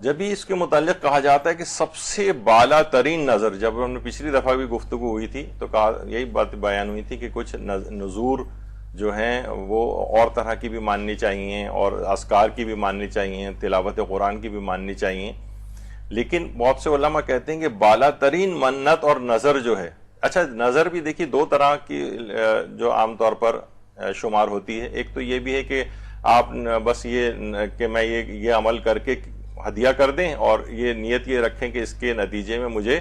جب بھی اس کے متعلق کہا جاتا ہے کہ سب سے بالا ترین نظر، جب ہم نے پچھلی دفعہ بھی گفتگو ہوئی تھی تو یہی بات بیان ہوئی تھی کہ کچھ نذور جو ہیں وہ اور طرح کی بھی ماننی چاہیے، اور اذکار کی بھی ماننی چاہیے، تلاوت قرآن کی بھی ماننی چاہیے، لیکن بہت سے علماء کہتے ہیں کہ بالا ترین منت اور نظر جو ہے، اچھا نظر بھی دیکھیے دو طرح کی جو عام طور پر شمار ہوتی ہے. ایک تو یہ بھی ہے کہ آپ بس یہ کہ میں یہ عمل کر کے ہدیہ کر دیں اور یہ نیت یہ رکھیں کہ اس کے نتیجے میں مجھے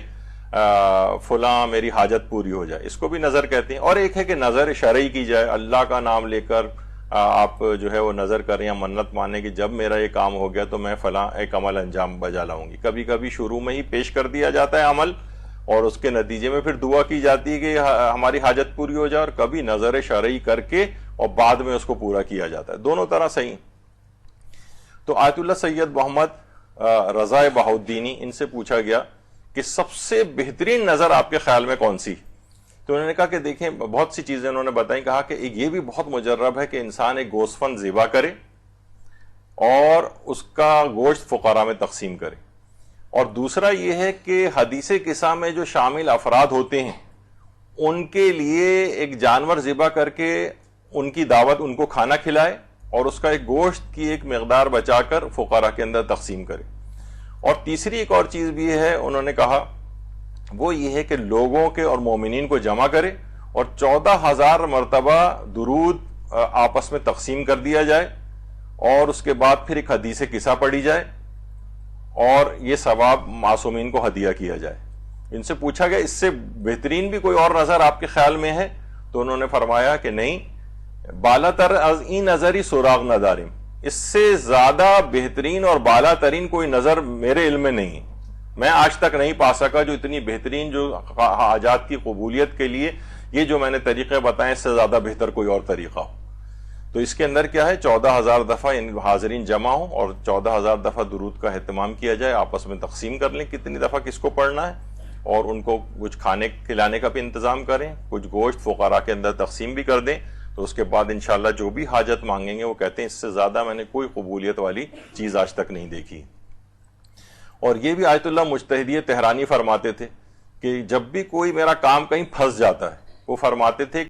فلاں میری حاجت پوری ہو جائے، اس کو بھی نظر کہتے ہیں. اور ایک ہے کہ نظر شرعی کی جائے، اللہ کا نام لے کر آپ جو ہے وہ نظر کریں یا منت مانیں کہ جب میرا یہ کام ہو گیا تو میں فلاں ایک عمل انجام بجا لاؤں گی. کبھی کبھی شروع میں ہی پیش کر دیا جاتا ہے عمل اور اس کے نتیجے میں پھر دعا کی جاتی ہے کہ ہماری حاجت پوری ہو جائے، اور کبھی نظر شرعی کر کے اور بعد میں اس کو پورا کیا جاتا ہے. دونوں طرح صحیح. تو آیت اللہ سید محمد رضا بہاؤالدینی، ان سے پوچھا گیا کہ سب سے بہترین نظر آپ کے خیال میں کون سی؟ تو انہوں نے کہا کہ دیکھیں بہت سی چیزیں انہوں نے بتائیں. کہا کہ یہ بھی بہت مجرب ہے کہ انسان ایک گوشت فند ذبح کرے اور اس کا گوشت فقراء میں تقسیم کرے. اور دوسرا یہ ہے کہ حدیث قصہ میں جو شامل افراد ہوتے ہیں ان کے لیے ایک جانور ذبح کر کے ان کی دعوت، ان کو کھانا کھلائے اور اس کا ایک گوشت کی ایک مقدار بچا کر فقراء کے اندر تقسیم کرے. اور تیسری ایک اور چیز بھی ہے انہوں نے کہا، وہ یہ ہے کہ لوگوں کے اور مومنین کو جمع کرے اور 14,000 مرتبہ درود آپس میں تقسیم کر دیا جائے اور اس کے بعد پھر ایک حدیث قصہ پڑھی جائے اور یہ ثواب معصومین کو ہدیہ کیا جائے. ان سے پوچھا گیا اس سے بہترین بھی کوئی اور نظر آپ کے خیال میں ہے؟ تو انہوں نے فرمایا کہ نہیں، بالا تر از این نظری سراغ نداریم، اس سے زیادہ بہترین اور بالا ترین کوئی نظر میرے علم میں نہیں، میں آج تک نہیں پا سکا جو اتنی بہترین، جو حاجات کی قبولیت کے لیے یہ جو میں نے طریقے بتائے اس سے زیادہ بہتر کوئی اور طریقہ ہو. تو اس کے اندر کیا ہے، 14,000 دفعہ حاضرین جمع ہوں اور 14,000 دفعہ درود کا اہتمام کیا جائے، آپس میں تقسیم کر لیں کتنی دفعہ کس کو پڑھنا ہے، اور ان کو کچھ کھانے کھلانے کا بھی انتظام کریں، کچھ گوشت فقراء کے اندر تقسیم بھی کر دیں. تو اس کے بعد انشاءاللہ جو بھی حاجت مانگیں گے وہ کہتے ہیں اس سے زیادہ میں نے کوئی قبولیت والی چیز آج تک نہیں دیکھی. اور یہ بھی آیت اللہ مجتہدی تہرانی فرماتے تھے کہ جب بھی کوئی میرا کام کہیں پھنس جاتا ہے، وہ فرماتے تھے